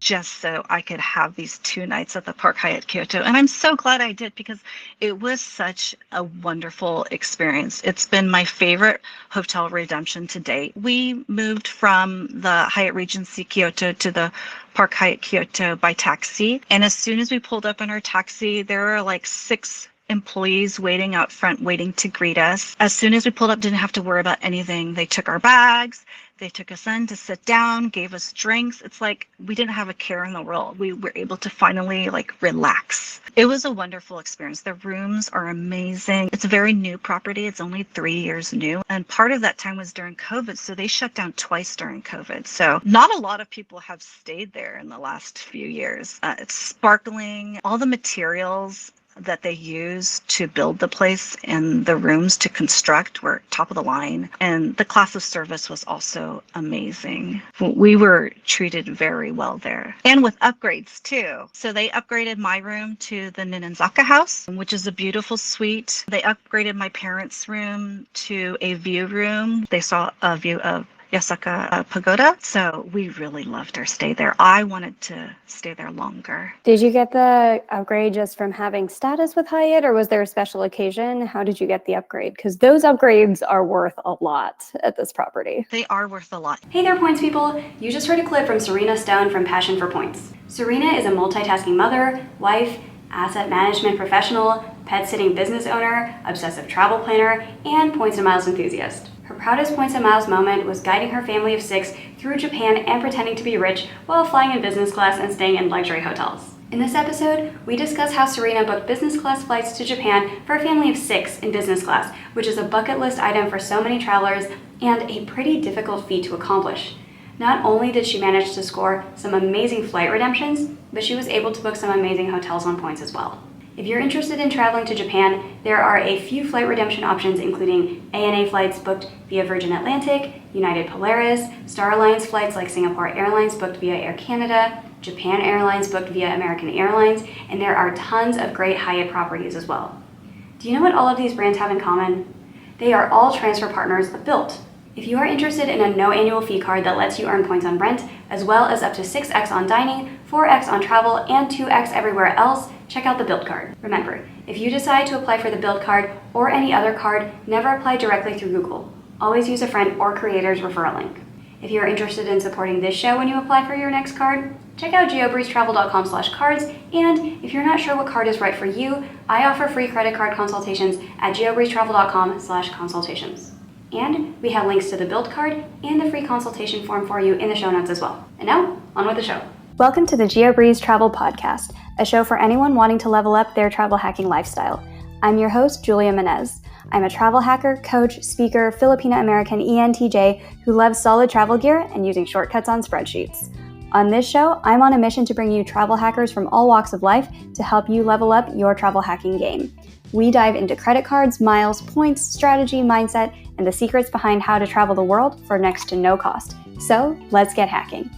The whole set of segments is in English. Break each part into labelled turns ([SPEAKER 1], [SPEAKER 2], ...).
[SPEAKER 1] just so I could have these 2 nights at the Park Hyatt Kyoto. And I'm so glad I did because it was such a wonderful experience. It's been my favorite hotel redemption to date. We moved from the Hyatt Regency Kyoto to the Park Hyatt Kyoto by taxi. And as soon as we pulled up in our taxi, there were like 6 employees waiting out front, waiting to greet us. As soon as we pulled up, didn't have to worry about anything. They took our bags, they took us in to sit down, gave us drinks. It's like we didn't have a care in the world. We were able to finally relax. It was a wonderful experience. The rooms are amazing. It's a very new property. It's only 3 years new. And part of that time was during COVID. So they shut down twice during COVID. So not a lot of people have stayed there in the last few years. It's sparkling. All the materials that they use to build the place and the rooms to construct were top of the line. And the class of service was also amazing. We were treated very well there. And with upgrades too. So they upgraded my room to the Ninenzaka house, which is a beautiful suite. They upgraded my parents' room to a view room. They saw a view of Yasaka Pagoda. So we really loved our stay there. I wanted to stay there longer.
[SPEAKER 2] Did you get the upgrade just from having status with Hyatt, or was there a special occasion? How did you get the upgrade? Because those upgrades are worth a lot at this property.
[SPEAKER 1] They are worth a lot.
[SPEAKER 3] Hey there, Points people. You just heard a clip from Serena Stone from Passion for Points. Serena is a multitasking mother, wife, asset management professional, pet sitting business owner, obsessive travel planner, and points and miles enthusiast. Her proudest points and miles moment was guiding her family of 6 through Japan and pretending to be rich while flying in business class and staying in luxury hotels. In this episode, we discuss how Serena booked business class flights to Japan for a family of 6 in business class, which is a bucket list item for so many travelers and a pretty difficult feat to accomplish. Not only did she manage to score some amazing flight redemptions, but she was able to book some amazing hotels on points as well. If you're interested in traveling to Japan, there are a few flight redemption options, including ANA flights booked via Virgin Atlantic, United Polaris, Star Alliance flights like Singapore Airlines booked via Air Canada, Japan Airlines booked via American Airlines, and there are tons of great Hyatt properties as well. Do you know what all of these brands have in common? They are all transfer partners of Bilt. If you are interested in a no annual fee card that lets you earn points on rent, as well as up to 6x on dining, 4x on travel, and 2x everywhere else, check out the Bilt card. Remember, if you decide to apply for the Bilt card or any other card, never apply directly through Google. Always use a friend or creator's referral link. If you are interested in supporting this show when you apply for your next card, check out geobreezetravel.com/cards, and if you're not sure what card is right for you, I offer free credit card consultations at geobreezetravel.com/consultations. And we have links to the Bilt card and the free consultation form for you in the show notes as well. And now, on with the show.
[SPEAKER 2] Welcome to the Geobreeze Travel Podcast, a show for anyone wanting to level up their travel hacking lifestyle. I'm your host, Julia Menez. I'm a travel hacker, coach, speaker, Filipino-American ENTJ who loves solid travel gear and using shortcuts on spreadsheets. On this show, I'm on a mission to bring you travel hackers from all walks of life to help you level up your travel hacking game. We dive into credit cards, miles, points, strategy, mindset, and the secrets behind how to travel the world for next to no cost. So, let's get hacking.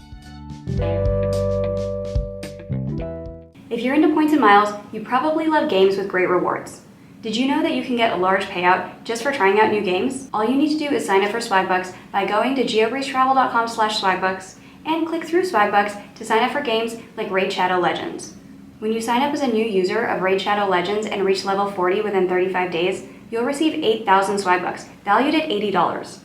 [SPEAKER 3] If you're into points and miles, you probably love games with great rewards. Did you know that you can get a large payout just for trying out new games? All you need to do is sign up for Swagbucks by going to geobreezetravel.com/swagbucks and click through Swagbucks to sign up for games like Raid Shadow Legends. When you sign up as a new user of Raid Shadow Legends and reach level 40 within 35 days, you'll receive 8,000 Swagbucks, valued at $80.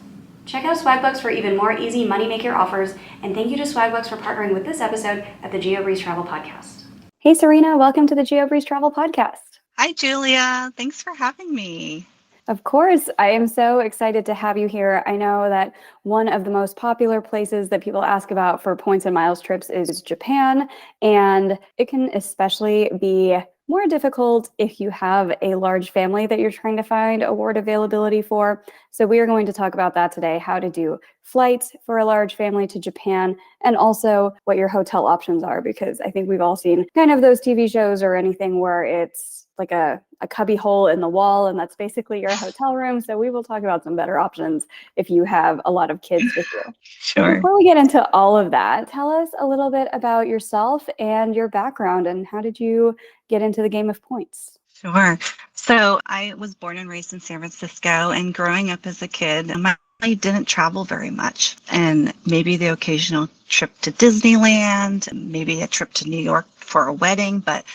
[SPEAKER 3] Check out Swagbucks for even more easy moneymaker offers, and thank you to Swagbucks for partnering with this episode at the Geobreeze Travel Podcast.
[SPEAKER 2] Hey Serena, welcome to the Geobreeze Travel Podcast.
[SPEAKER 1] Hi, Julia. Thanks for having me.
[SPEAKER 2] Of course, I am so excited to have you here. I know that one of the most popular places that people ask about for points and miles trips is Japan, and it can especially be more difficult if you have a large family that you're trying to find award availability for. So we are going to talk about that today, how to do flights for a large family to Japan, and also what your hotel options are, because I think we've all seen kind of those TV shows or anything where it's like a cubby hole in the wall, and that's basically your hotel room. So we will talk about some better options if you have a lot of kids with you.
[SPEAKER 1] Sure.
[SPEAKER 2] Before we get into all of that, tell us a little bit about yourself and your background, and how did you get into the game of points?
[SPEAKER 1] Sure. So I was born and raised in San Francisco, and growing up as a kid, my I didn't travel very much, and maybe the occasional trip to Disneyland, maybe a trip to New York for a wedding, but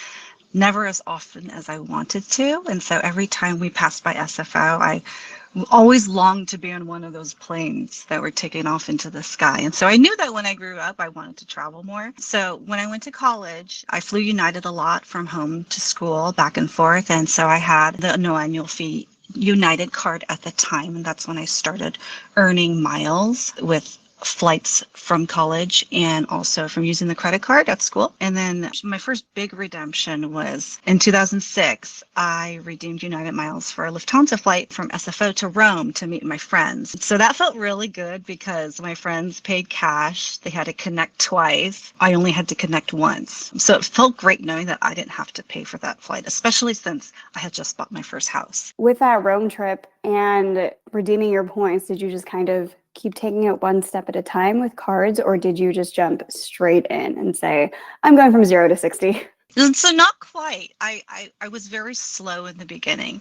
[SPEAKER 1] never as often as I wanted to. And so every time we passed by SFO, I always longed to be on one of those planes that were taking off into the sky. And so I knew that when I grew up, I wanted to travel more. So when I went to college, I flew United a lot from home to school, back and forth. And so I had the no annual fee United card at the time. And that's when I started earning miles with flights from college and also from using the credit card at school. And then my first big redemption was in 2006. I redeemed United miles for a Lufthansa flight from SFO to Rome to meet my friends. So that felt really good because my friends paid cash. They had to connect twice. I only had to connect once. So it felt great knowing that I didn't have to pay for that flight, especially since I had just bought my first house.
[SPEAKER 2] With that Rome trip and redeeming your points, did you just kind of keep taking it one step at a time with cards, or did you just jump straight in and say, I'm going from 0 to 60?
[SPEAKER 1] So not quite. I was very slow in the beginning.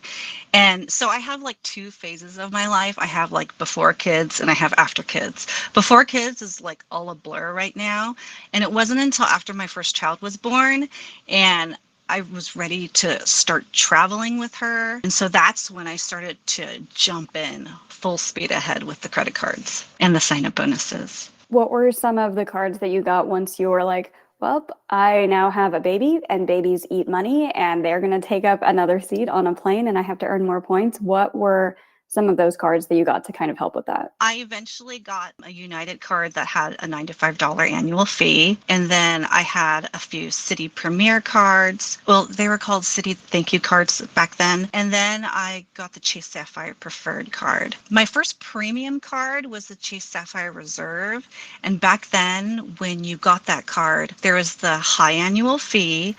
[SPEAKER 1] And so I have like two phases of my life. I have like before kids and I have after kids. Before kids is like all a blur right now. And it wasn't until after my first child was born and I was ready to start traveling with her. And so that's when I started to jump in full speed ahead with the credit cards and the sign-up bonuses.
[SPEAKER 2] What were some of the cards that you got once you were like, well, I now have a baby and babies eat money and they're going to take up another seat on a plane and I have to earn more points? What were some of those cards that you got to kind of help with that?
[SPEAKER 1] I eventually got a United card that had a $95 annual fee. And then I had a few City Premier cards. Well, they were called City Thank You cards back then. And then I got the Chase Sapphire Preferred card. My first premium card was the Chase Sapphire Reserve. And back then, when you got that card, there was the high annual fee,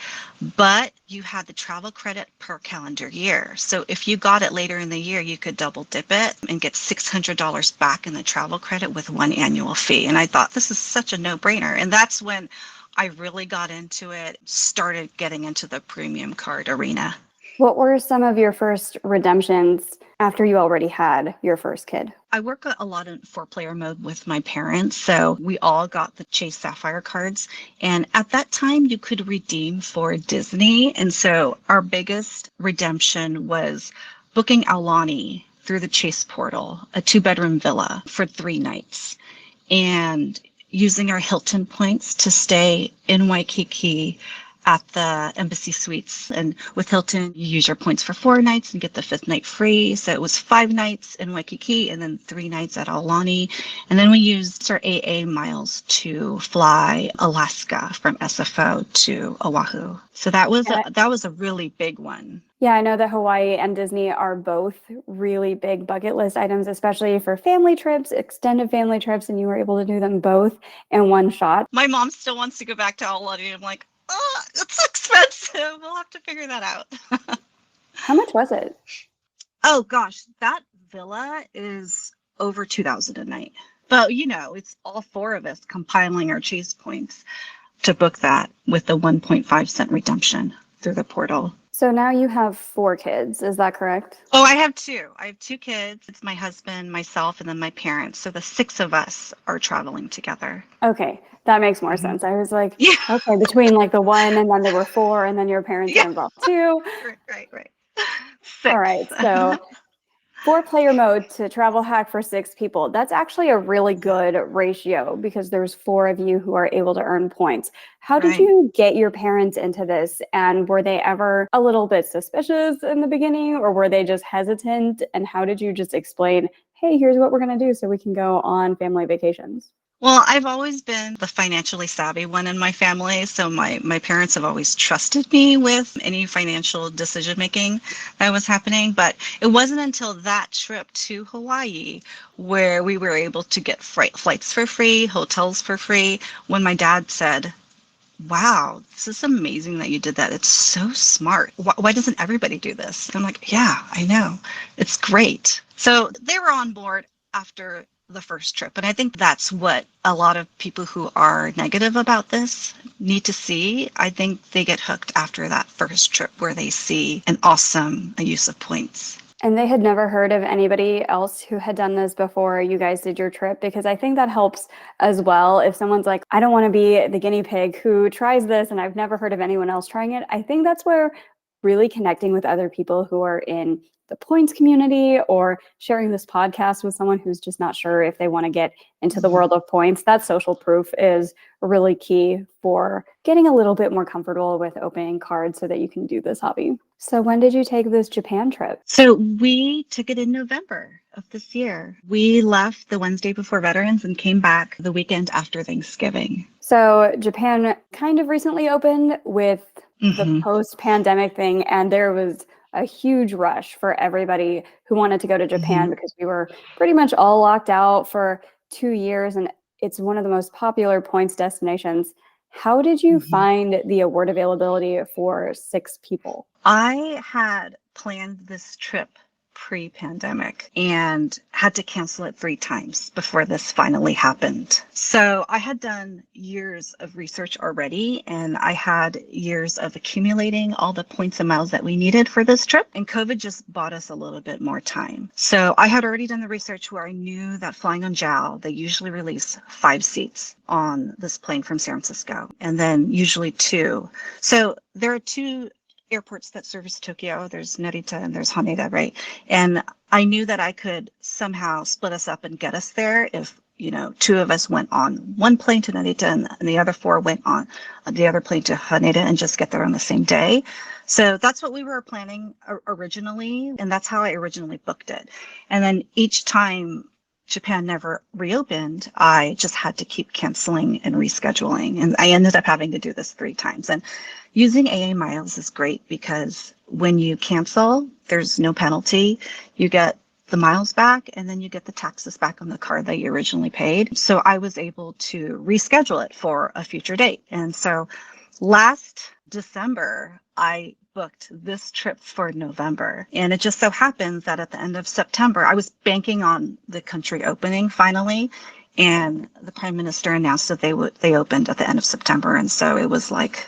[SPEAKER 1] but you had the travel credit per calendar year. So if you got it later in the year, you could double dip it and get $600 back in the travel credit with one annual fee. And I thought this is such a no-brainer. And that's when I really got into it, started getting into the premium card arena.
[SPEAKER 2] What were some of your first redemptions after you already had your first kid?
[SPEAKER 1] I work a lot in 4-player mode with my parents, so we all got the Chase Sapphire cards. And at that time, you could redeem for Disney. And so our biggest redemption was booking Aulani through the Chase portal, a 2-bedroom villa for 3 nights. And using our Hilton points to stay in Waikiki at the Embassy Suites. And with Hilton, you use your points for 4 nights and get the 5th night free. So it was 5 nights in Waikiki and then 3 nights at Aulani. And then we used our AA miles to fly Alaska from SFO to Oahu. So that was a really big one.
[SPEAKER 2] Yeah, I know that Hawaii and Disney are both really big bucket list items, especially for family trips, extended family trips, and you were able to do them both in one shot.
[SPEAKER 1] My mom still wants to go back to Aulani. I'm like, oh, it's expensive. We'll have to figure that out.
[SPEAKER 2] How much was it?
[SPEAKER 1] Oh, gosh, that villa is over $2,000 a night. But, it's all 4 of us compiling our Chase points to book that with the 1.5 cent redemption through the portal.
[SPEAKER 2] So now you have 4 kids, is that correct?
[SPEAKER 1] Oh, I have 2. I have 2 kids. It's my husband, myself, and then my parents. So the 6 of us are traveling together.
[SPEAKER 2] Okay, that makes more sense. I was like,
[SPEAKER 1] yeah.
[SPEAKER 2] Okay, between like the 1 and then there were 4 and then your parents are involved too.
[SPEAKER 1] Right. 6.
[SPEAKER 2] All right, so 4-player mode to travel hack for 6 people. That's actually a really good ratio because there's 4 of you who are able to earn points. How did you get your parents into this? And were they ever a little bit suspicious in the beginning or were they just hesitant? And how did you just explain, hey, here's what we're going to do so we can go on family vacations?
[SPEAKER 1] Well, I've always been the financially savvy one in my family, so my parents have always trusted me with any financial decision-making that was happening, but it wasn't until that trip to Hawaii where we were able to get flights for free, hotels for free, when my dad said, wow, this is amazing that you did that. It's so smart. Why doesn't everybody do this? And I'm like, yeah, I know. It's great. So they were on board after the first trip. And I think that's what a lot of people who are negative about this need to see. I think they get hooked after that first trip where they see an awesome use of points.
[SPEAKER 2] And they had never heard of anybody else who had done this before you guys did your trip, because I think that helps as well. If someone's like, I don't want to be the guinea pig who tries this and I've never heard of anyone else trying it, I think that's where really connecting with other people who are in the points community or sharing this podcast with someone who's just not sure if they want to get into the world of points, that social proof is really key for getting a little bit more comfortable with opening cards so that you can do this hobby. So when did you take this Japan trip?
[SPEAKER 1] So we took it in November of this year. We left the Wednesday before Veterans and came back the weekend after Thanksgiving.
[SPEAKER 2] So Japan kind of recently opened with the post-pandemic thing, and there was a huge rush for everybody who wanted to go to Japan because we were pretty much all locked out for 2 years, and it's one of the most popular points destinations. How did you find the award availability for 6 people?
[SPEAKER 1] I had planned this trip pre-pandemic and had to cancel it 3 times before this finally happened. So I had done years of research already, and I had years of accumulating all the points and miles that we needed for this trip, and COVID just bought us a little bit more time. So I had already done the research where I knew that flying on JAL, they usually release 5 seats on this plane from San Francisco, and then usually 2. So there are 2 airports that service Tokyo. There's Narita and there's Haneda, right? And I knew that I could somehow split us up and get us there if, 2 of us went on one plane to Narita and the other 4 went on the other plane to Haneda and just get there on the same day. So that's what we were planning originally, and that's how I originally booked it. And then each time Japan never reopened, I just had to keep canceling and rescheduling. And I ended up having to do this 3 times. And using AA miles is great because when you cancel, there's no penalty. You get the miles back and then you get the taxes back on the card that you originally paid. So I was able to reschedule it for a future date. And so last December, I booked this trip for November. And it just so happens that at the end of September, I was banking on the country opening finally. And the Prime Minister announced that they opened at the end of September. And so it was like,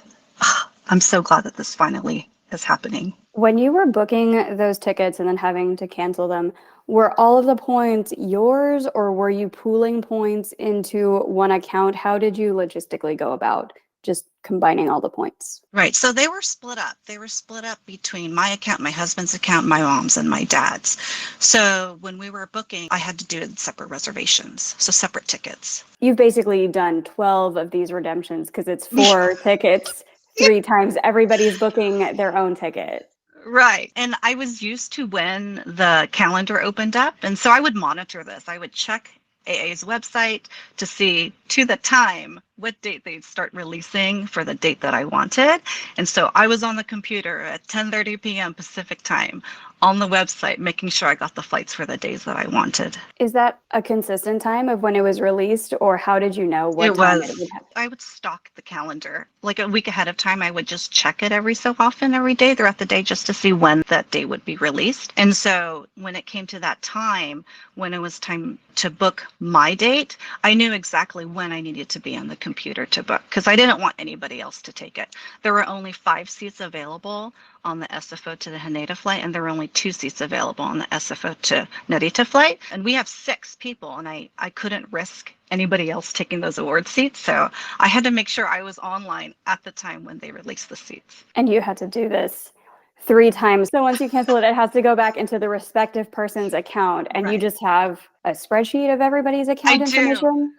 [SPEAKER 1] I'm so glad that this finally is happening.
[SPEAKER 2] When you were booking those tickets and then having to cancel them, were all of the points yours, or were you pooling points into one account? How did you logistically go about just combining all the points?
[SPEAKER 1] Right. So they were split up. They were split up between my account, my husband's account, my mom's, and my dad's. So when we were booking, I had to do separate reservations, so separate tickets.
[SPEAKER 2] You've basically done 12 of these redemptions because it's 4 tickets 3 times. Everybody's booking their own ticket.
[SPEAKER 1] Right. And I was used to when the calendar opened up. And so I would monitor this. I would check AA's website to see to the time what date they'd start releasing for the date that I wanted. And so I was on the computer at 10:30 p.m. Pacific time on the website, making sure I got the flights for the days that I wanted.
[SPEAKER 2] Is that a consistent time of when it was released, or how did you know what time it would happen?
[SPEAKER 1] I would stock the calendar. Like a week ahead of time, I would just check it every so often, every day throughout the day, just to see when that day would be released. And so when it came to that time, when it was time to book my date, I knew exactly when I needed to be on the computer to book because I didn't want anybody else to take it. There were only 5 seats available on the SFO to the Haneda flight, and there were only 2 seats available on the SFO to Narita flight. And we have 6 people, and I couldn't risk anybody else taking those award seats. So I had to make sure I was online at the time when they released the seats.
[SPEAKER 2] And you had to do this 3 times. So once you cancel it, it has to go back into the respective person's account, and you just have a spreadsheet of everybody's account information?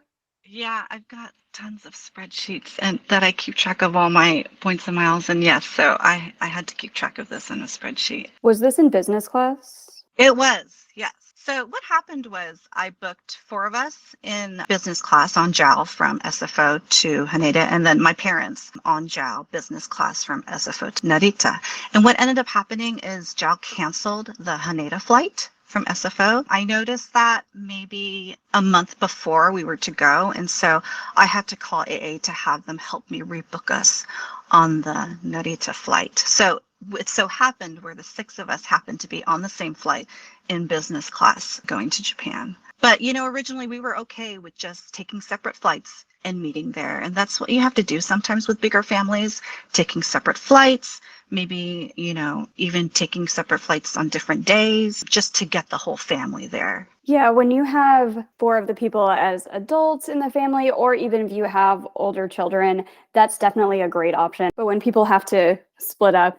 [SPEAKER 1] Yeah, I've got tons of spreadsheets and that I keep track of all my points and miles. And yes, so I had to keep track of this in a spreadsheet.
[SPEAKER 2] Was this in business class?
[SPEAKER 1] It was, yes. So what happened was I booked 4 of us in business class on JAL from SFO to Haneda, and then my parents on JAL business class from SFO to Narita. And what ended up happening is JAL canceled the Haneda flight from SFO. I noticed that maybe a month before we were to go, and so I had to call AA to have them help me rebook us on the Narita flight. So it so happened where the 6 of us happened to be on the same flight in business class going to Japan. But, originally we were okay with just taking separate flights and meeting there. And that's what you have to do sometimes with bigger families, taking separate flights, maybe, even taking separate flights on different days just to get the whole family there.
[SPEAKER 2] Yeah, when you have four of the people as adults in the family, or even if you have older children, that's definitely a great option. But when people have to split up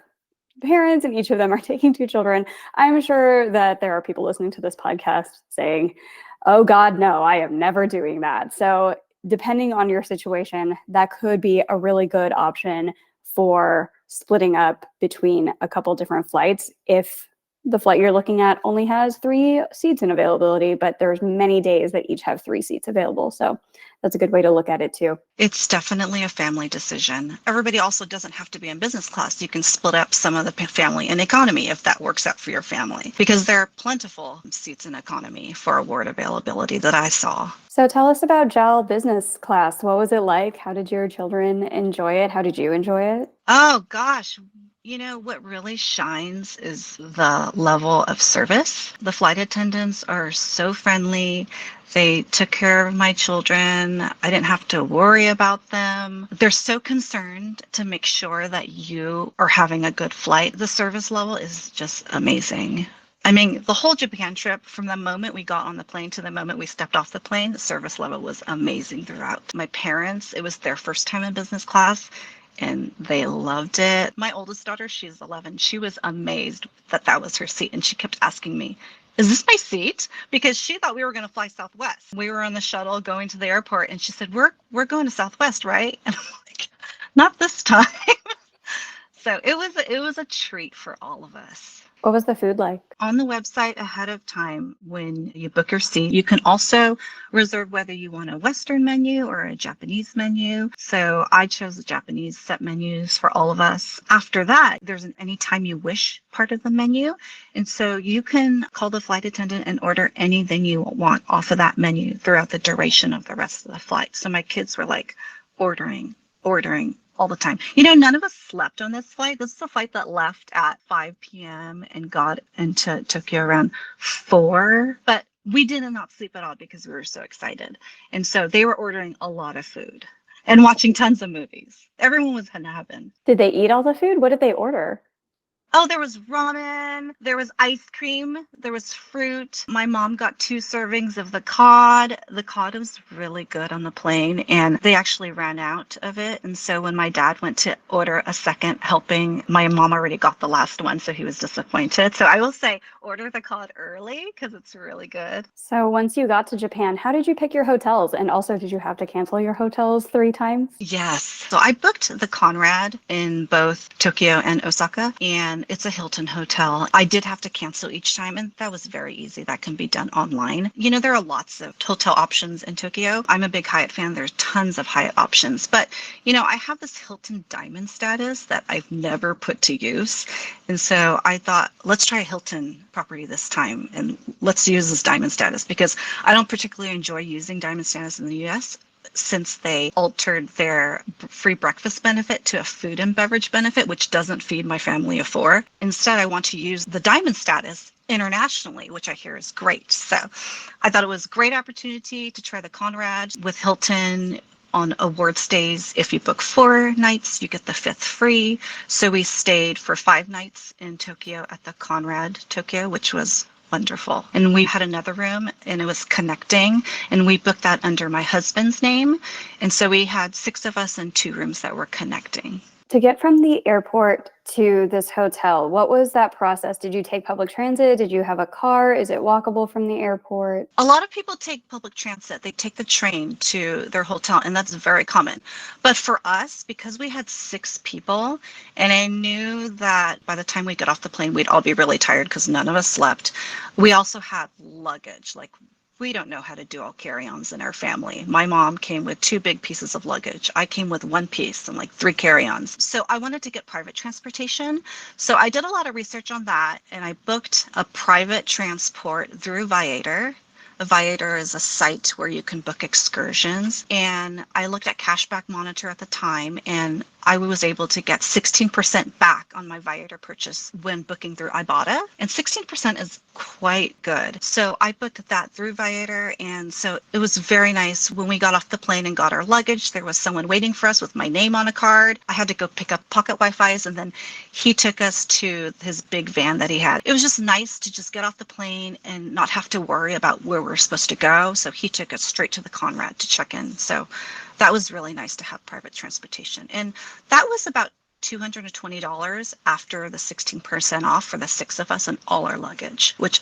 [SPEAKER 2] parents and each of them are taking two children, I'm sure that there are people listening to this podcast saying, oh God, no, I am never doing that. So depending on your situation, that could be a really good option for splitting up between a couple different flights if the flight you're looking at only has 3 seats in availability, but there's many days that each have 3 seats available. So that's a good way to look at it too.
[SPEAKER 1] It's definitely a family decision. Everybody also doesn't have to be in business class. You can split up some of the family in economy if that works out for your family, because there are plentiful seats in economy for award availability that I saw.
[SPEAKER 2] So tell us about JAL business class. What was it like? How did your children enjoy it? How did you enjoy it?
[SPEAKER 1] Oh gosh. What really shines is the level of service. The flight attendants are so friendly. They took care of my children. I didn't have to worry about them. They're so concerned to make sure that you are having a good flight. The service level is just amazing. I mean, the whole Japan trip, from the moment we got on the plane to the moment we stepped off the plane, the service level was amazing throughout. My parents, it was their first time in business class, and they loved it. My oldest daughter, she's 11. She was amazed that that was her seat, and she kept asking me, is this my seat? Because she thought we were going to fly Southwest. We were on the shuttle going to the airport, and she said, we're going to Southwest, right? And I'm like, not this time. So it was a treat for all of us.
[SPEAKER 2] What was the food like?
[SPEAKER 1] On the website ahead of time, when you book your seat, you can also reserve whether you want a Western menu or a Japanese menu. So I chose the Japanese set menus for all of us. After that, there's an anytime you wish part of the menu. And so you can call the flight attendant and order anything you want off of that menu throughout the duration of the rest of the flight. So my kids were like ordering all the time. None of us slept on this flight. This is a flight that left at 5 p.m. and got into Tokyo around 4. But we did not sleep at all because we were so excited. And so they were ordering a lot of food and watching tons of movies. Everyone was in heaven.
[SPEAKER 2] Did they eat all the food? What did they order?
[SPEAKER 1] Oh, there was ramen, there was ice cream, there was fruit. My mom got 2 servings of the cod. The cod was really good on the plane, and they actually ran out of it. And so when my dad went to order a second helping, my mom already got the last one, so he was disappointed. So I will say, order the cod early because it's really good.
[SPEAKER 2] So once you got to Japan, how did you pick your hotels? And also, did you have to cancel your hotels 3 times?
[SPEAKER 1] Yes. So I booked the Conrad in both Tokyo and Osaka, and it's a Hilton hotel. I did have to cancel each time, and that was very easy. That can be done online. There are lots of hotel options in Tokyo. I'm a big Hyatt fan. There's tons of Hyatt options. But, I have this Hilton Diamond status that I've never put to use. And so I thought, let's try a Hilton property this time, and let's use this Diamond status, because I don't particularly enjoy using Diamond status in the U.S., since they altered their free breakfast benefit to a food and beverage benefit, which doesn't feed my family of 4. Instead, I want to use the Diamond status internationally, which I hear is great. So I thought it was a great opportunity to try the Conrad with Hilton on award stays. If you book 4 nights, you get the 5th free. So we stayed for 5 nights in Tokyo at the Conrad Tokyo, which was wonderful. And we had another room, and it was connecting, and we booked that under my husband's name. And so we had 6 of us in 2 rooms that were connecting.
[SPEAKER 2] To get from the airport to this hotel, what was that process? Did you take public transit? Did you have a car? Is it walkable from the airport?
[SPEAKER 1] A lot of people take public transit. They take the train to their hotel, and that's very common. But for us, because we had 6 people, and I knew that by the time we got off the plane, we'd all be really tired because none of us slept. We also had luggage, we don't know how to do all carry-ons in our family. My mom came with 2 big pieces of luggage. I came with 1 piece and 3 carry-ons. So I wanted to get private transportation. So I did a lot of research on that, and I booked a private transport through Viator. Viator is a site where you can book excursions. And I looked at Cashback Monitor at the time, and I was able to get 16% back on my Viator purchase when booking through Ibotta. And 16% is quite good. So I booked that through Viator. And so it was very nice. When we got off the plane and got our luggage, there was someone waiting for us with my name on a card. I had to go pick up pocket Wi-Fi's, and then he took us to his big van that he had. It was just nice to just get off the plane and not have to worry about where we're supposed to go. So he took us straight to the Conrad to check in. So that was really nice to have private transportation. And that was about $220 after the 16% off for the 6 of us and all our luggage, which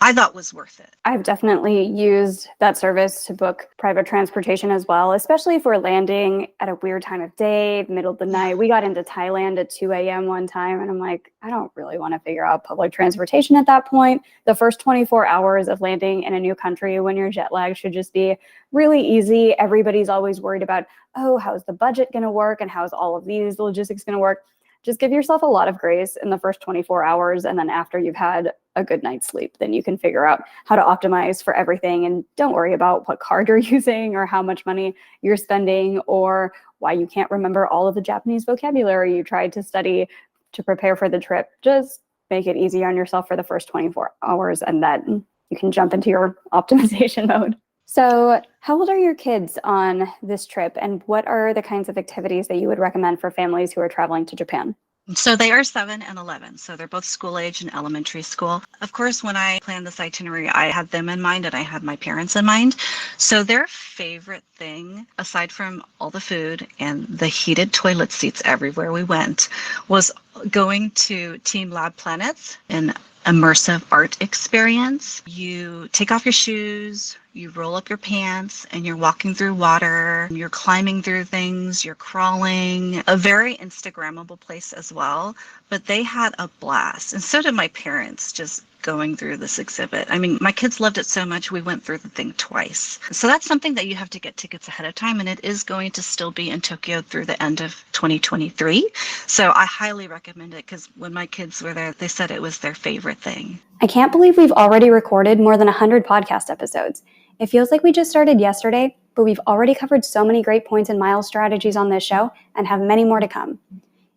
[SPEAKER 1] I thought was worth it.
[SPEAKER 2] I've definitely used that service to book private transportation as well, especially if we're landing at a weird time of day, middle of the night. We got into Thailand at 2 a.m. one time, and I'm like, I don't really want to figure out public transportation at that point. The first 24 hours of landing in a new country when you're jet lagged should just be really easy. Everybody's always worried about, oh, how's the budget going to work and how's all of these logistics going to work? Just give yourself a lot of grace in the first 24 hours. And then after you've had a good night's sleep, then you can figure out how to optimize for everything. And don't worry about what card you're using or how much money you're spending or why you can't remember all of the Japanese vocabulary you tried to study to prepare for the trip. Just make it easy on yourself for the first 24 hours, and then you can jump into your optimization mode. So how old are your kids on this trip, and what are the kinds of activities that you would recommend for families who are traveling to Japan?
[SPEAKER 1] So they are 7 and 11. So they're both school age and elementary school. Of course, when I planned this itinerary, I had them in mind and I had my parents in mind. So their favorite thing, aside from all the food and the heated toilet seats everywhere we went, was going to Team Lab Planets and immersive art experience. You take off your shoes, you roll up your pants, and you're walking through water, you're climbing through things, you're crawling. A very Instagrammable place as well, but they had a blast. And so did my parents, just going through this exhibit. I mean, my kids loved it so much, we went through the thing twice. So that's something that you have to get tickets ahead of time, and it is going to still be in Tokyo through the end of 2023. So I highly recommend it, because when my kids were there, they said it was their favorite thing.
[SPEAKER 2] I can't believe we've already recorded more than 100 podcast episodes. It feels like we just started yesterday, but we've already covered so many great points and miles strategies on this show and have many more to come.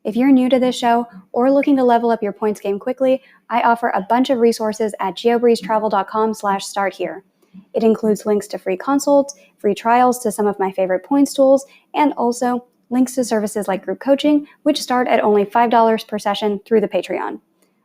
[SPEAKER 2] If you're new to this show or looking to level up your points game quickly, I offer a bunch of resources at geobreezetravel.com/start here. It includes links to free consults, free trials to some of my favorite points tools, and also links to services like group coaching, which start at only $5 per session through the Patreon.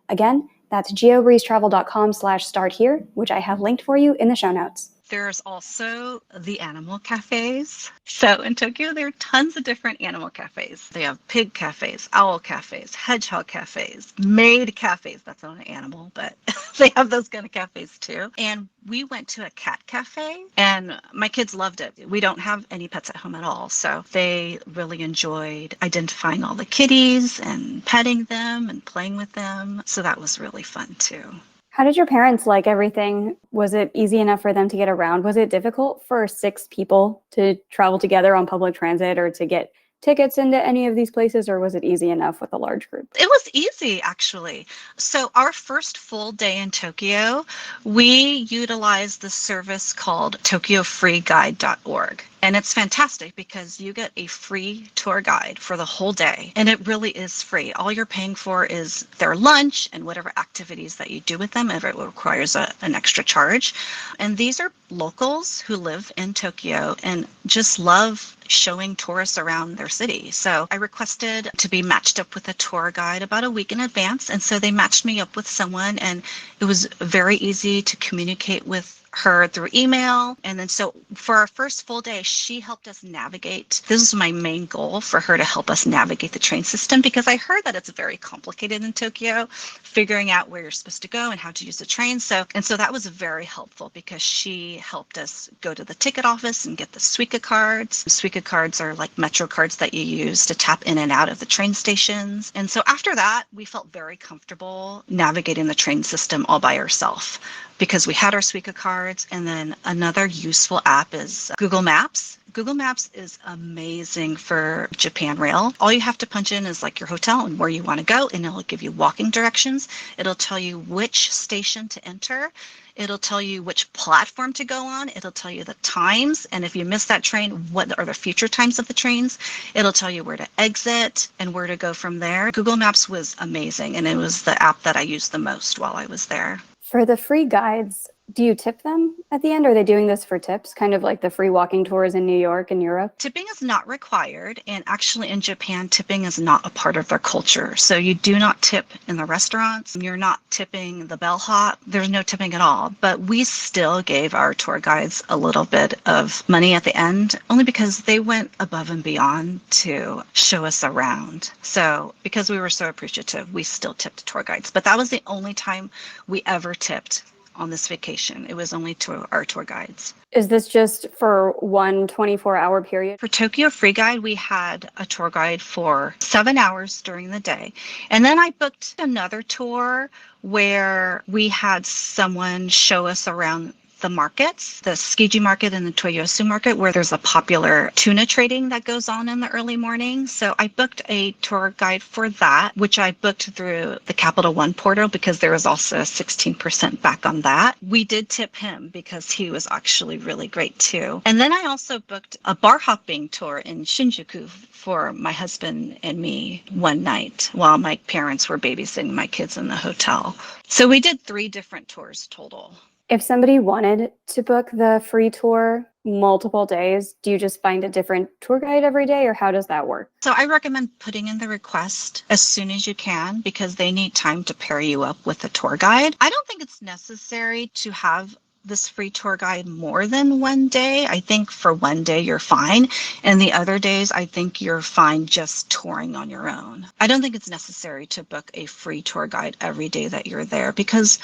[SPEAKER 2] Again, that's geobreezetravel.com/start here, which I have linked for you in the show notes.
[SPEAKER 1] There's also the animal cafes. So in Tokyo, there are tons of different animal cafes. They have pig cafes, owl cafes, hedgehog cafes, maid cafes. That's not an animal, but they have those kind of cafes too. And we went to a cat cafe, and my kids loved it. We don't have any pets at home at all, so they really enjoyed identifying all the kitties and petting them and playing with them. So that was really fun too.
[SPEAKER 2] How did your parents like everything? Was it easy enough for them to get around? Was it difficult for 6 people to travel together on public transit or to get tickets into any of these places, or was it easy enough with a large group?
[SPEAKER 1] It was easy, actually. So our first full day in Tokyo, we utilized the service called tokyofreeguide.org. And it's fantastic because you get a free tour guide for the whole day. And it really is free. All you're paying for is their lunch and whatever activities that you do with them, if it requires an extra charge. And these are locals who live in Tokyo and just love showing tourists around their city. So I requested to be matched up with a tour guide about a week in advance. And so they matched me up with someone, and it was very easy to communicate with her through email. And then so for our first full day, she helped us navigate. This was my main goal, for her to help us navigate the train system, because I heard that it's very complicated in Tokyo, figuring out where you're supposed to go and how to use the train. So that was very helpful, because she helped us go to the ticket office and get the Suica cards. Suica cards are like Metro cards that you use to tap in and out of the train stations. And so after that, we felt very comfortable navigating the train system all by ourselves, because we had our Suica cards. And then another useful app is Google Maps. Google Maps is amazing for Japan Rail. All you have to punch in is like your hotel and where you want to go, and it'll give you walking directions. It'll tell you which station to enter. It'll tell you which platform to go on. It'll tell you the times. And if you miss that train, what are the future times of the trains? It'll tell you where to exit and where to go from there. Google Maps was amazing, and it was the app that I used the most while I was there.
[SPEAKER 2] For the free guides, do you tip them at the end? Are they doing this for tips, kind of like the free walking tours in New York and Europe?
[SPEAKER 1] Tipping is not required, and actually in Japan, tipping is not a part of their culture. So you do not tip in the restaurants. You're not tipping the bellhop. There's no tipping at all. But we still gave our tour guides a little bit of money at the end, only because they went above and beyond to show us around. So because we were so appreciative, we still tipped tour guides. But that was the only time we ever tipped on this vacation. It was only to our tour guides.
[SPEAKER 2] Is this just for one 24-hour period?
[SPEAKER 1] For Tokyo Free Guide, we had a tour guide for 7 hours during the day. And then I booked another tour where we had someone show us around the markets, the Tsukiji market and the Toyosu market, where there's a popular tuna trading that goes on in the early morning. So I booked a tour guide for that, which I booked through the Capital One portal because there was also 16% back on that. We did tip him because he was actually really great too. And then I also booked a bar hopping tour in Shinjuku for my husband and me one night while my parents were babysitting my kids in the hotel. So we did 3 different tours total.
[SPEAKER 2] If somebody wanted to book the free tour multiple days, do you just find a different tour guide every day, or how does that work?
[SPEAKER 1] So I recommend putting in the request as soon as you can because they need time to pair you up with a tour guide. I don't think it's necessary to have this free tour guide more than one day. I think for one day you're fine. And the other days, I think you're fine just touring on your own. I don't think it's necessary to book a free tour guide every day that you're there because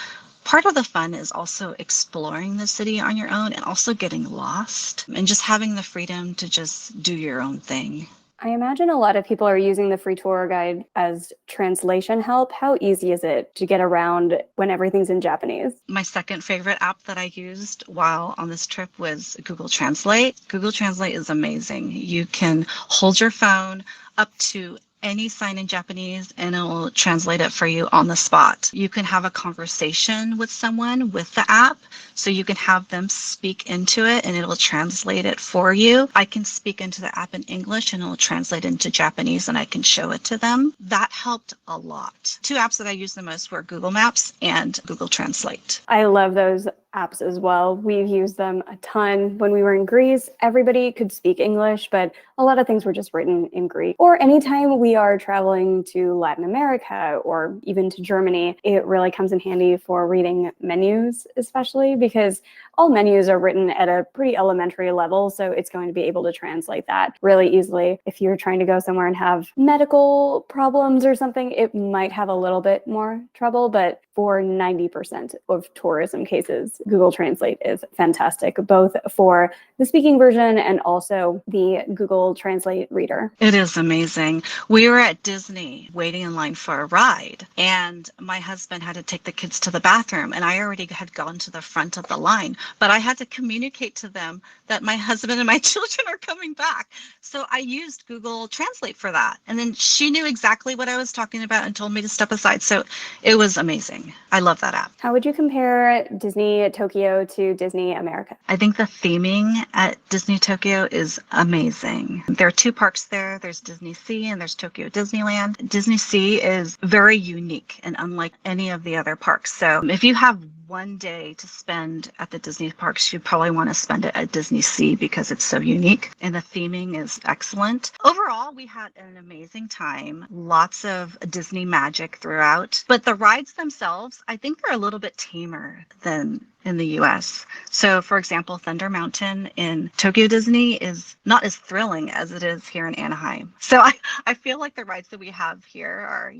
[SPEAKER 1] part of the fun is also exploring the city on your own and also getting lost and just having the freedom to just do your own thing.
[SPEAKER 2] I imagine a lot of people are using the free tour guide as translation help. How easy is it to get around when everything's in Japanese?
[SPEAKER 1] My second favorite app that I used while on this trip was Google Translate. Google Translate is amazing. You can hold your phone up to any sign in Japanese and it will translate it for you on the spot. You can have a conversation with someone with the app, so you can have them speak into it and it will translate it for you. I can speak into the app in English and it will translate into Japanese and I can show it to them. That helped a lot. 2 apps that I used the most were Google Maps and Google Translate.
[SPEAKER 2] I love those apps as well. We've used them a ton. When we were in Greece, everybody could speak English, but a lot of things were just written in Greek. Or anytime we are traveling to Latin America or even to Germany, it really comes in handy for reading menus, especially because all menus are written at a pretty elementary level. So it's going to be able to translate that really easily. If you're trying to go somewhere and have medical problems or something, it might have a little bit more trouble, but for 90% of tourism cases, Google Translate is fantastic, both for the speaking version and also the Google Translate reader.
[SPEAKER 1] It is amazing. We were at Disney waiting in line for a ride, and my husband had to take the kids to the bathroom, and I already had gone to the front of the line, but I had to communicate to them that my husband and my children are coming back. So I used Google Translate for that. And then she knew exactly what I was talking about and told me to step aside. So it was amazing. I love that app.
[SPEAKER 2] How would you compare Disney Tokyo to Disney America?
[SPEAKER 1] I think the theming at Disney Tokyo is amazing. There are 2 parks there. There's Disney Sea and there's Tokyo Disneyland. Disney Sea is very unique and unlike any of the other parks. So if you have one day to spend at the Disney parks, you probably want to spend it at Disney Sea because it's so unique and the theming is excellent. Overall, we had an amazing time. Lots of Disney magic throughout, but the rides themselves, I think they're a little bit tamer than in the US. So for example, Thunder Mountain in Tokyo Disney is not as thrilling as it is here in Anaheim. So I feel like the rides that we have here are,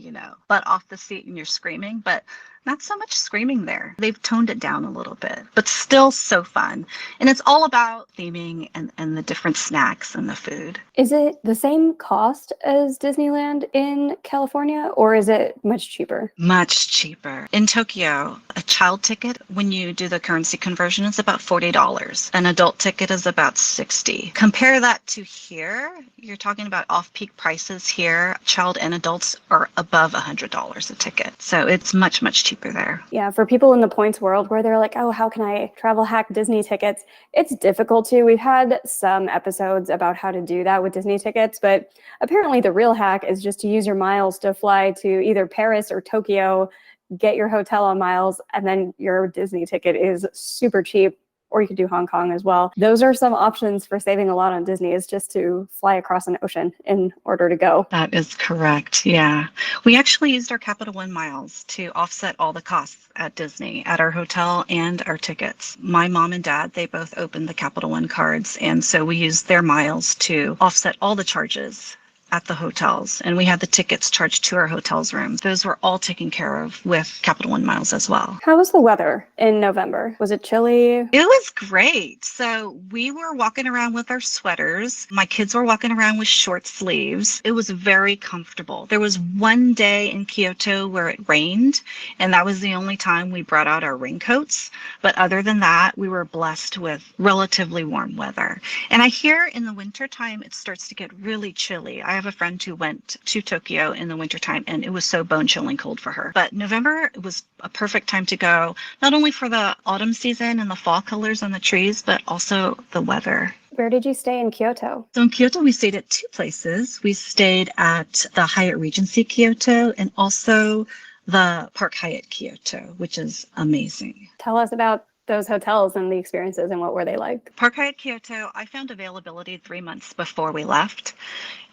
[SPEAKER 1] butt off the seat and you're screaming, but not so much screaming there. They've toned it down a little bit, but still so fun. And it's all about theming and the different snacks and the food.
[SPEAKER 2] Is it the same cost as Disneyland in California, or is it much cheaper?
[SPEAKER 1] Much cheaper. In Tokyo, a child ticket, when you do the the currency conversion is about $40. An adult ticket is about $60. Compare that to here. You're talking about off-peak prices here. Child and adults are above $100 a ticket. So it's much, much cheaper there.
[SPEAKER 2] Yeah, for people in the points world where they're like, oh, how can I travel hack Disney tickets? It's difficult to. We've had some episodes about how to do that with Disney tickets, but apparently the real hack is just to use your miles to fly to either Paris or Tokyo, get your hotel on miles, and then your Disney ticket is super cheap. Or you could do Hong Kong as well. Those are some options for saving a lot on Disney, is just to fly across an ocean in order to go.
[SPEAKER 1] That is correct. Yeah. We actually used our Capital One miles to offset all the costs at Disney, at our hotel and our tickets. My mom and dad, they both opened the Capital One cards. And so we used their miles to offset all the charges at the hotels, and we had the tickets charged to our hotel's rooms. Those were all taken care of with Capital One miles as well.
[SPEAKER 2] How was the weather in November? Was it chilly?
[SPEAKER 1] It was great. So we were walking around with our sweaters. My kids were walking around with short sleeves. It was very comfortable. There was one day in Kyoto where it rained, and that was the only time we brought out our raincoats. But other than that, we were blessed with relatively warm weather. And I hear in the wintertime, it starts to get really chilly. I have a friend who went to Tokyo in the wintertime, and it was so bone-chilling cold for her. But November was a perfect time to go, not only for the autumn season and the fall colors on the trees, but also the weather.
[SPEAKER 2] Where did you stay in Kyoto?
[SPEAKER 1] So in Kyoto, we stayed at two places. We stayed at the Hyatt Regency Kyoto and also the Park Hyatt Kyoto, which is amazing.
[SPEAKER 2] Tell us about those hotels and the experiences, and what were they like?
[SPEAKER 1] Park Hyatt Kyoto, I found availability 3 months before we left.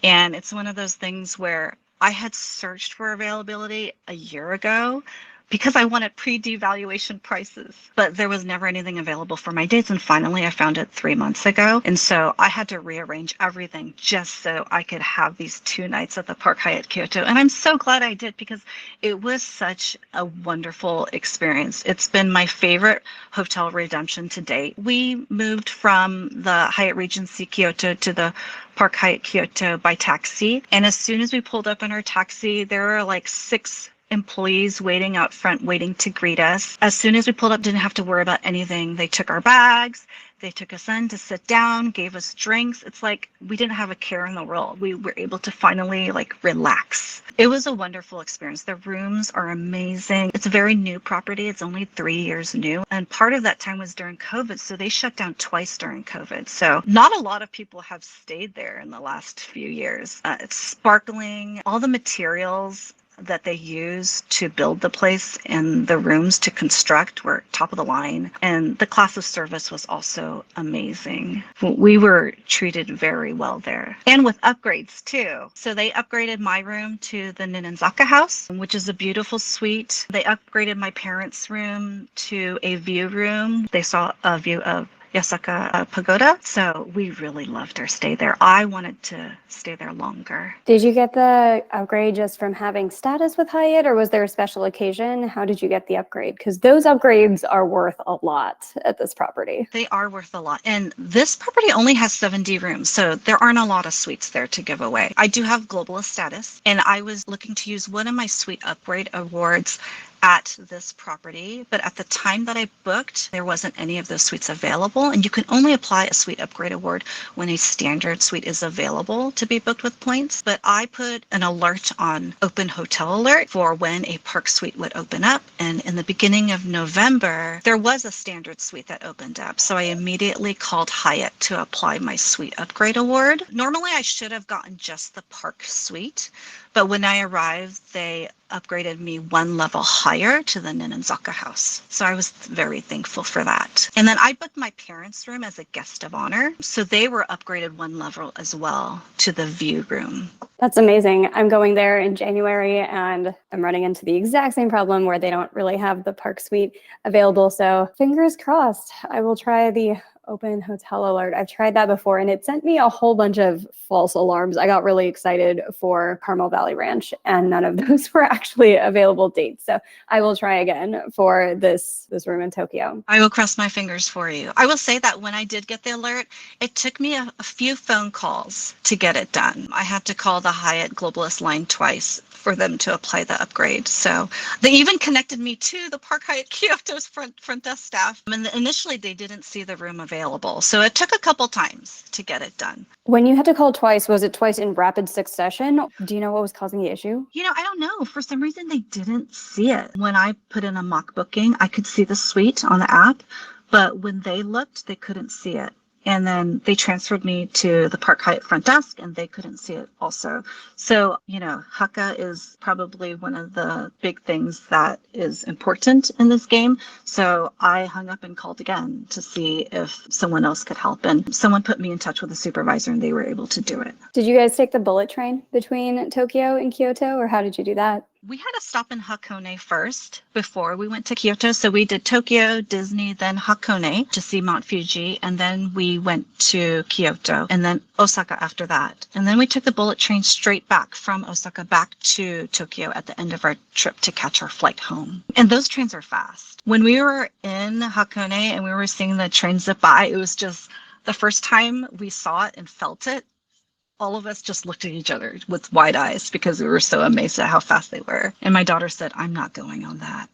[SPEAKER 1] And it's one of those things where I had searched for availability a year ago because I wanted pre-devaluation prices, but there was never anything available for my dates. And finally, I found it 3 months ago. And so I had to rearrange everything just so I could have these 2 nights at the Park Hyatt Kyoto. And I'm so glad I did, because it was such a wonderful experience. It's been my favorite hotel redemption to date. We moved from the Hyatt Regency Kyoto to the Park Hyatt Kyoto by taxi. And as soon as we pulled up in our taxi, there were like 6 employees waiting out front, waiting to greet us. As soon as we pulled up, didn't have to worry about anything. They took our bags, they took us in to sit down, gave us drinks. It's like we didn't have a care in the world. We were able to finally relax. It was a wonderful experience. The rooms are amazing. It's a very new property. It's only 3 years new. And part of that time was during COVID. So they shut down twice during COVID. So not a lot of people have stayed there in the last few years. It's sparkling. All the materials that they use to build the place and the rooms to construct were top of the line. And the class of service was also amazing. We were treated very well there. And with upgrades too. So they upgraded my room to the Ninenzaka house, which is a beautiful suite. They upgraded my parents' room to a view room. They saw a view of Yasaka Pagoda. So we really loved our stay there. I wanted to stay there longer.
[SPEAKER 2] Did you get the upgrade just from having status with Hyatt, or was there a special occasion? How did you get the upgrade? Because those upgrades are worth a lot at this property.
[SPEAKER 1] They are worth a lot. And this property only has 70 rooms, so there aren't a lot of suites there to give away. I do have globalist status, and I was looking to use one of my suite upgrade awards at this property, but at the time that I booked, there wasn't any of those suites available, and you can only apply a suite upgrade award when a standard suite is available to be booked with points. But I put an alert on Open Hotel Alert for when a park suite would open up, and in the beginning of November, there was a standard suite that opened up, so I immediately called Hyatt to apply my suite upgrade award. Normally, I should have gotten just the park suite, but when I arrived, they upgraded me one level higher to the Ninenzaka house. So I was very thankful for that. And then I booked my parents' room as a guest of honor. So they were upgraded one level as well to the view room.
[SPEAKER 2] That's amazing. I'm going there in January, and I'm running into the exact same problem where they don't really have the park suite available. So fingers crossed, I will try the Open Hotel Alert. I've tried that before, and it sent me a whole bunch of false alarms. I got really excited for Carmel Valley Ranch, and none of those were actually available dates. So I will try again for this room in Tokyo.
[SPEAKER 1] I will cross my fingers for you. I will say that when I did get the alert, it took me a few phone calls to get it done. I had to call the Hyatt Globalist line twice for them to apply the upgrade. So they even connected me to the Park Hyatt Kyoto's front desk staff. And initially they didn't see the room available. So it took a couple times to get it done.
[SPEAKER 2] When you had to call twice, was it twice in rapid succession? Do you know what was causing the issue?
[SPEAKER 1] I don't know. For some reason, they didn't see it. When I put in a mock booking, I could see the suite on the app, but when they looked, they couldn't see it. And then they transferred me to the Park Hyatt front desk and they couldn't see it also. So, Hakka is probably one of the big things that is important in this game. So I hung up and called again to see if someone else could help. And someone put me in touch with a supervisor and they were able to do it.
[SPEAKER 2] Did you guys take the bullet train between Tokyo and Kyoto, or how did you do that?
[SPEAKER 1] We had a stop in Hakone first before we went to Kyoto. So we did Tokyo, Disney, then Hakone to see Mount Fuji. And then we went to Kyoto and then Osaka after that. And then we took the bullet train straight back from Osaka back to Tokyo at the end of our trip to catch our flight home. And those trains are fast. When we were in Hakone and we were seeing the train zip by, it was just the first time we saw it and felt it. All of us just looked at each other with wide eyes because we were so amazed at how fast they were. And my daughter said, I'm not going on that.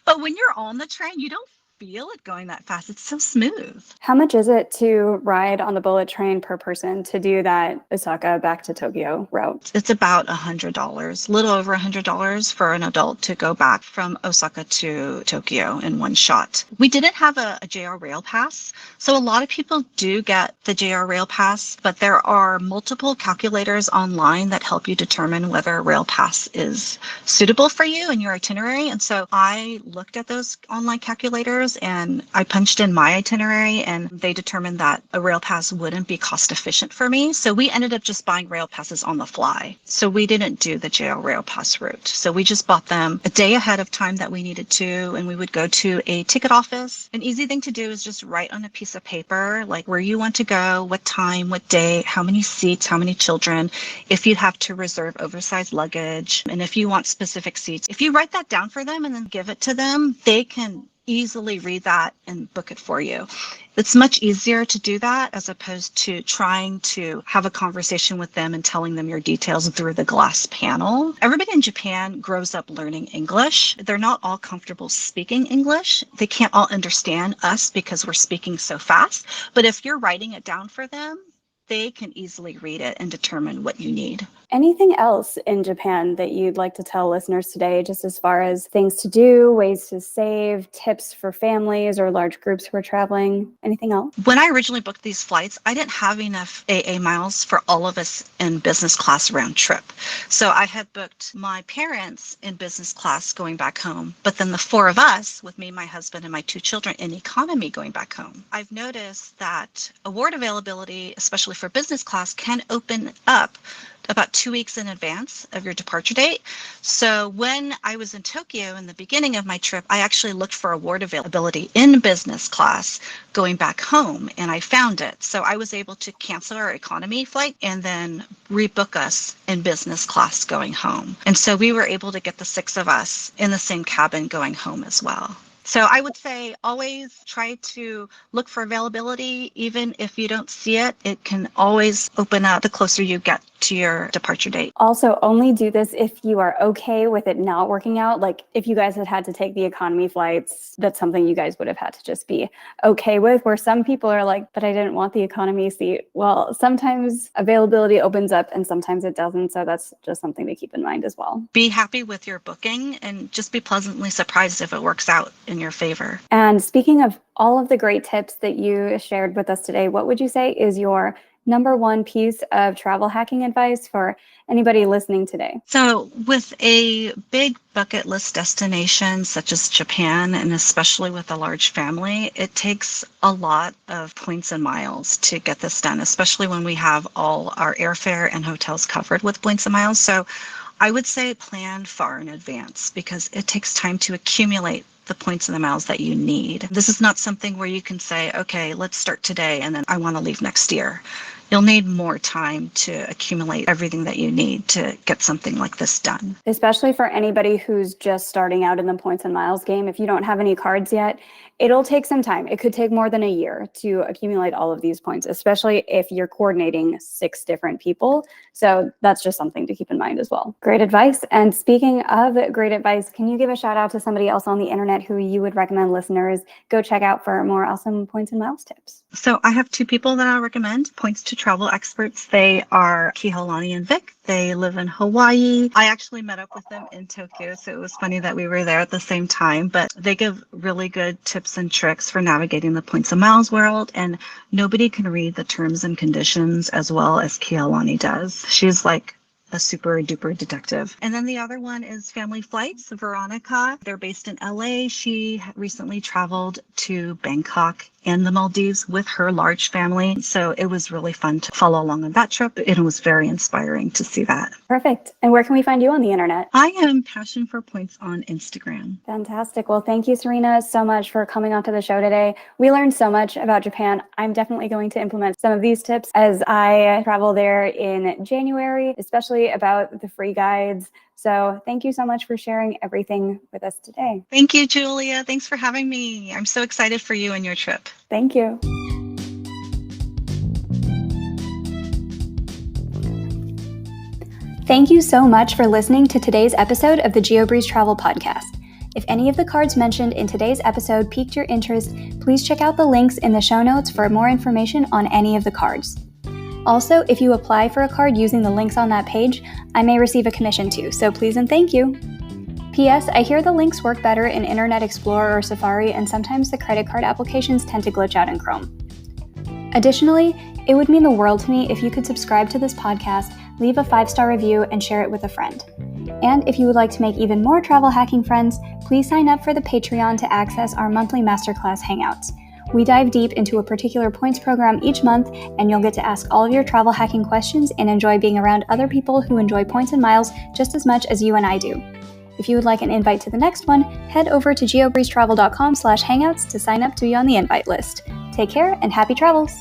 [SPEAKER 1] But when you're on the train, you don't feel it going that fast. It's so smooth.
[SPEAKER 2] How much is it to ride on the bullet train per person to do that Osaka back to Tokyo route?
[SPEAKER 1] It's about $100, a little over $100 for an adult to go back from Osaka to Tokyo in one shot. We didn't have a JR Rail Pass, so a lot of people do get the JR Rail Pass, but there are multiple calculators online that help you determine whether a Rail Pass is suitable for you and your itinerary. And so I looked at those online calculators and I punched in my itinerary and they determined that a rail pass wouldn't be cost efficient for me. So we ended up just buying rail passes on the fly. So we didn't do the JR Rail Pass route. So we just bought them a day ahead of time that we needed to, and we would go to a ticket office. An easy thing to do is just write on a piece of paper, like where you want to go, what time, what day, how many seats, how many children, if you have to reserve oversized luggage, and if you want specific seats. If you write that down for them and then give it to them, they can easily read that and book it for you. It's much easier to do that as opposed to trying to have a conversation with them and telling them your details through the glass panel. Everybody in Japan grows up learning English. They're not all comfortable speaking English. They can't all understand us because we're speaking so fast. But if you're writing it down for them, they can easily read it and determine what you need.
[SPEAKER 2] Anything else in Japan that you'd like to tell listeners today, just as far as things to do, ways to save, tips for families or large groups who are traveling? Anything else?
[SPEAKER 1] When I originally booked these flights, I didn't have enough AA miles for all of us in business class round trip. So I had booked my parents in business class going back home, but then the four of us, with me, my husband, and my two children, in economy going back home. I've noticed that award availability, especially for business class, can open up about 2 weeks in advance of your departure date. So when I was in Tokyo in the beginning of my trip, I actually looked for award availability in business class going back home, and I found it. So I was able to cancel our economy flight and then rebook us in business class going home. And so we were able to get the six of us in the same cabin going home as well. So I would say always try to look for availability. Even if you don't see it, it can always open up the closer you get to your departure date.
[SPEAKER 2] Also, only do this if you are okay with it not working out. Like if you guys had to take the economy flights, that's something you guys would have had to just be okay with, where some people are like, but I didn't want the economy seat. Well, sometimes availability opens up and sometimes it doesn't. So that's just something to keep in mind as well.
[SPEAKER 1] Be happy with your booking and just be pleasantly surprised if it works out in your favor.
[SPEAKER 2] And speaking of all of the great tips that you shared with us today, what would you say is your number one piece of travel hacking advice for anybody listening today?
[SPEAKER 1] So with a big bucket list destination such as Japan, and especially with a large family, it takes a lot of points and miles to get this done, especially when we have all our airfare and hotels covered with points and miles. So I would say plan far in advance because it takes time to accumulate the points and the miles that you need. This is not something where you can say, okay, let's start today and then I want to leave next year. You'll need more time to accumulate everything that you need to get something like this done.
[SPEAKER 2] Especially for anybody who's just starting out in the points and miles game. If you don't have any cards yet, It'll take some time. It could take more than a year to accumulate all of these points, especially if you're coordinating 6 different people. So that's just something to keep in mind as well. Great advice. And speaking of great advice, can you give a shout out to somebody else on the internet who you would recommend listeners go check out for more awesome points and miles tips?
[SPEAKER 1] So I have 2 people that I recommend, points to travel experts. They are Kehaulani and Vic. They live in Hawaii. I actually met up with them in Tokyo, so it was funny that we were there at the same time, but they give really good tips and tricks for navigating the points and miles world, and nobody can read the terms and conditions as well as Kehaulani does. She's like a super duper detective. And then the other one is Family Flights, Veronica. They're based in LA. She recently traveled to Bangkok and the Maldives with her large family. So it was really fun to follow along on that trip. It was very inspiring to see that.
[SPEAKER 2] Perfect. And where can we find you on the internet?
[SPEAKER 1] I am Passion for Points on Instagram.
[SPEAKER 2] Fantastic. Well, thank you, Serena, so much for coming onto the show today. We learned so much about Japan. I'm definitely going to implement some of these tips as I travel there in January, especially about the free guides. So thank you so much for sharing everything with us today.
[SPEAKER 1] Thank you, Julia. Thanks for having me. I'm so excited for you and your trip.
[SPEAKER 2] Thank you. Thank you so much for listening to today's episode of the Geobreeze Travel Podcast. If any of the cards mentioned in today's episode piqued your interest, please check out the links in the show notes for more information on any of the cards. Also, if you apply for a card using the links on that page, I may receive a commission too, so please and thank you. P.S. I hear the links work better in Internet Explorer or Safari, and sometimes the credit card applications tend to glitch out in Chrome. Additionally, it would mean the world to me if you could subscribe to this podcast, leave a 5-star review, and share it with a friend. And if you would like to make even more travel hacking friends, please sign up for the Patreon to access our monthly masterclass hangouts. We dive deep into a particular points program each month, and you'll get to ask all of your travel hacking questions and enjoy being around other people who enjoy points and miles just as much as you and I do. If you would like an invite to the next one, head over to geobreezetravel.com/hangouts to sign up to be on the invite list. Take care and happy travels!